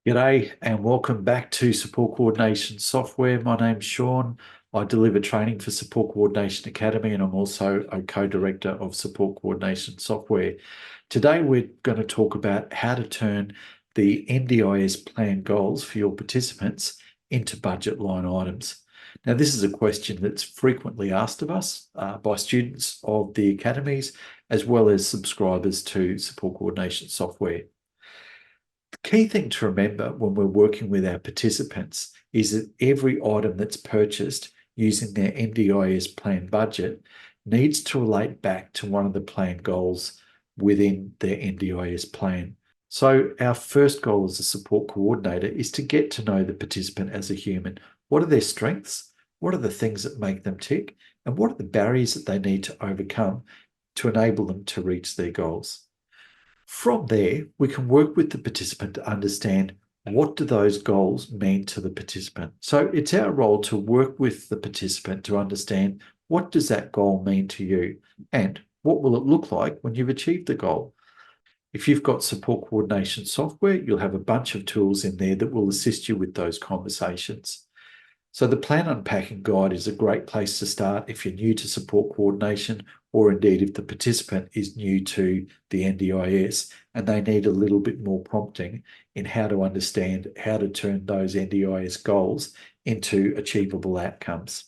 G'day and welcome back to Support Coordination Software. My name's Sean. I deliver training for Support Coordination Academy and I'm also a co-director of Support Coordination Software. Today we're going to talk about how to turn the NDIS plan goals for your participants into budget line items. Now this is a question that's frequently asked of us by students of the academies as well as subscribers to Support Coordination Software. The key thing to remember when we're working with our participants is that every item that's purchased using their NDIS plan budget needs to relate back to one of the plan goals within their NDIS plan. So our first goal as a support coordinator is to get to know the participant as a human. What are their strengths? What are the things that make them tick? And what are the barriers that they need to overcome to enable them to reach their goals? From there, we can work with the participant to understand what do those goals mean to the participant. So it's our role to work with the participant to understand what does that goal mean to you and what will it look like when you've achieved the goal. If you've got support coordination software, you'll have a bunch of tools in there that will assist you with those conversations. So the Plan Unpacking Guide is a great place to start if you're new to support coordination, or indeed if the participant is new to the NDIS and they need a little bit more prompting in how to understand how to turn those NDIS goals into achievable outcomes.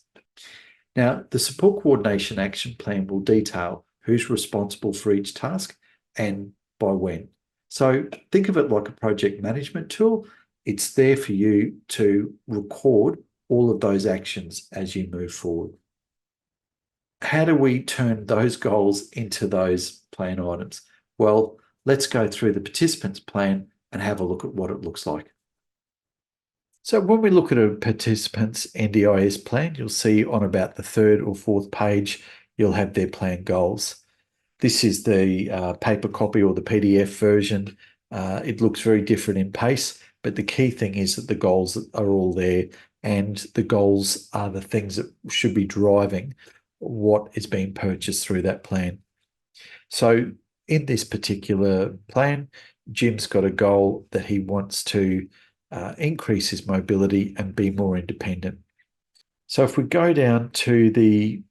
Now, the Support Coordination Action Plan will detail who's responsible for each task and by when. So think of it like a project management tool. It's there for you to record all of those actions as you move forward. How do we turn those goals into those plan items? Well, let's go through the participant's plan and have a look at what it looks like. So when we look at a participant's NDIS plan, you'll see on about the third or fourth page, you'll have their plan goals. This is the paper copy or the PDF version. It looks very different in pace, but the key thing is that the goals are all there, and the goals are the things that should be driving what is being purchased through that plan. So in this particular plan, Jim's got a goal that he wants to increase his mobility and be more independent. So if we go down to the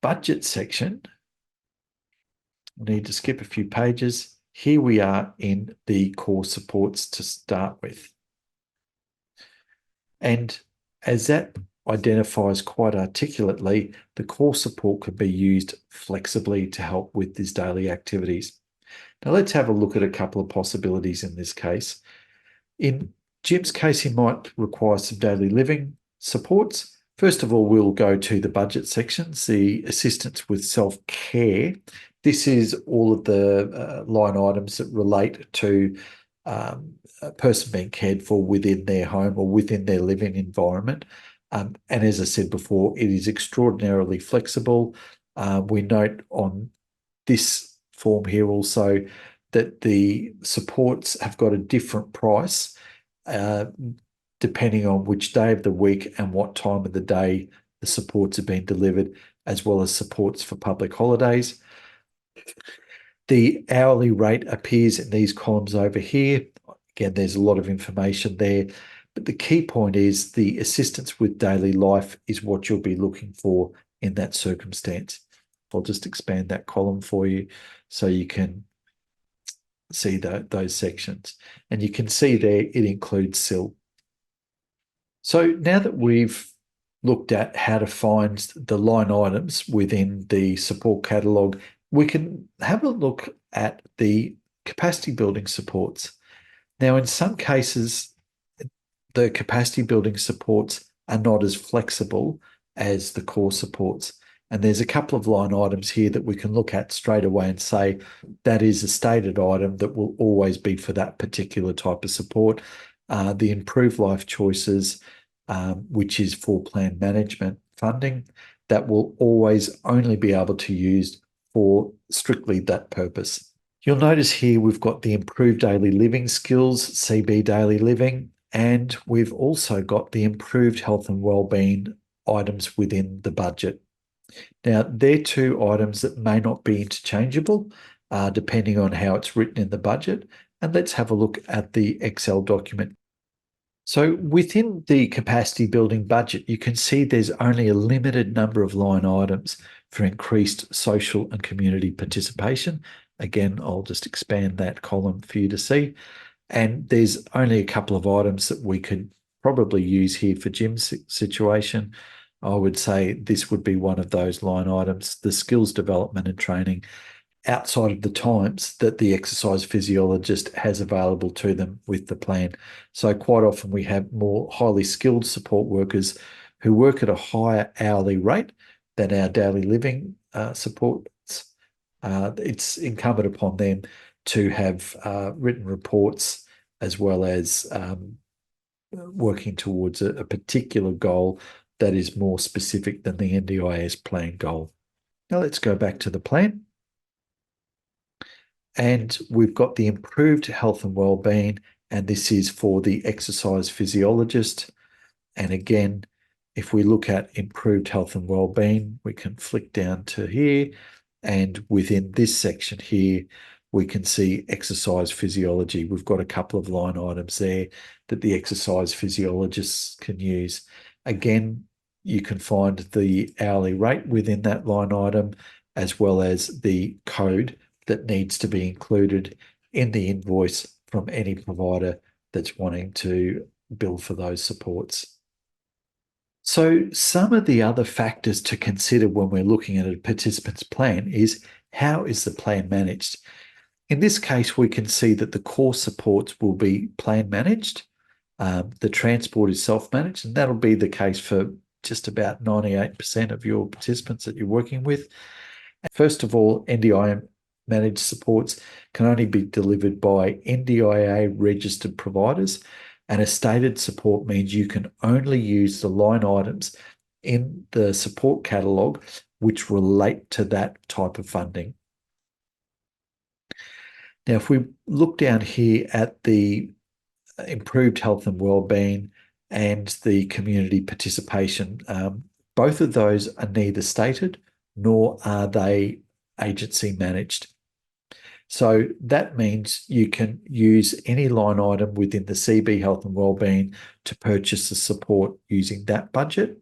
budget section, we need to skip a few pages. Here we are in the core supports to start with. And as that identifies quite articulately, the core support could be used flexibly to help with these daily activities. Now let's have a look at a couple of possibilities in this case. In Jim's case, he might require some daily living supports. First of all, we'll go to the budget sections, the assistance with self-care. This is all of the line items that relate to a person being cared for within their home or within their living environment. And as I said before, it is extraordinarily flexible. We note on this form here also that the supports have got a different price depending on which day of the week and what time of the day the supports have been delivered, as well as supports for public holidays. The hourly rate appears in these columns over here. Again, there's a lot of information there, but the key point is the assistance with daily life is what you'll be looking for in that circumstance. I'll just expand that column for you so you can see those sections. And you can see there it includes SIL. So now that we've looked at how to find the line items within the support catalogue, we can have a look at the capacity building supports. Now, in some cases, the capacity building supports are not as flexible as the core supports. And there's a couple of line items here that we can look at straight away and say that is a stated item that will always be for that particular type of support. The improved life choices, which is for plan management funding, that will always only be able to use for strictly that purpose. You'll notice here we've got the improved daily living skills, CB daily living, and we've also got the improved health and wellbeing items within the budget. Now, they're two items that may not be interchangeable depending on how it's written in the budget. And let's have a look at the Excel document. So within the capacity building budget, you can see there's only a limited number of line items for increased social and community participation. Again, I'll just expand that column for you to see. And there's only a couple of items that we could probably use here for Jim's situation. I would say this would be one of those line items, the skills development and training outside of the times that the exercise physiologist has available to them with the plan. So quite often we have more highly skilled support workers who work at a higher hourly rate than our daily living supports. It's incumbent upon them to have written reports as well as working towards a particular goal that is more specific than the NDIS plan goal. Now let's go back to the plan. And we've got the improved health and well-being, and this is for the exercise physiologist. And again, if we look at improved health and well-being, we can flick down to here. And within this section here, we can see exercise physiology. We've got a couple of line items there that the exercise physiologists can use. Again, you can find the hourly rate within that line item, as well as the code that needs to be included in the invoice from any provider that's wanting to bill for those supports. So some of the other factors to consider when we're looking at a participant's plan is how is the plan managed? In this case, we can see that the core supports will be plan managed. The transport is self-managed, and that'll be the case for just about 98% of your participants that you're working with. First of all, NDIS managed supports can only be delivered by NDIA registered providers, and a stated support means you can only use the line items in the support catalogue which relate to that type of funding. Now, if we look down here at the improved health and well-being and the community participation, both of those are neither stated nor are they agency managed. So that means you can use any line item within the CB Health and Wellbeing to purchase the support using that budget.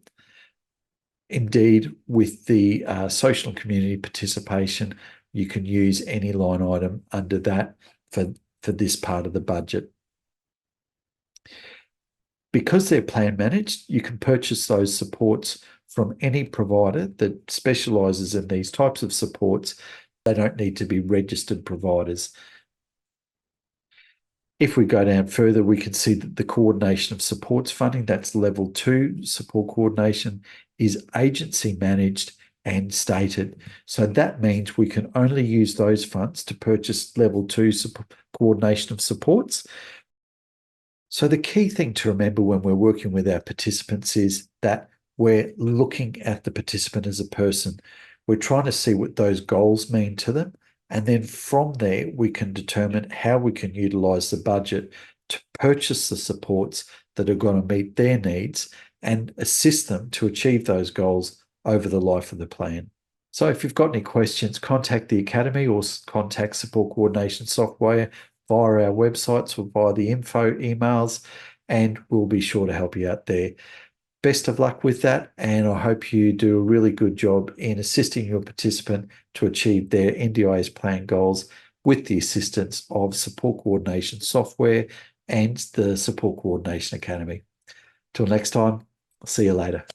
Indeed, with the social and community participation, you can use any line item under that for this part of the budget. Because they're plan managed, you can purchase those supports from any provider that specialises in these types of supports. They don't need to be registered providers. If we go down further, we can see that the coordination of supports funding, that's level 2 support coordination, is agency managed and stated. So that means we can only use those funds to purchase level 2 coordination of supports. So the key thing to remember when we're working with our participants is that we're looking at the participant as a person. We're trying to see what those goals mean to them. And then from there, we can determine how we can utilise the budget to purchase the supports that are going to meet their needs and assist them to achieve those goals over the life of the plan. So if you've got any questions, contact the Academy or contact Support Coordination Software via our websites or via the info emails, and we'll be sure to help you out there. Best of luck with that, and I hope you do a really good job in assisting your participant to achieve their NDIS plan goals with the assistance of Support Coordination Software and the Support Coordination Academy. Till next time, I'll see you later.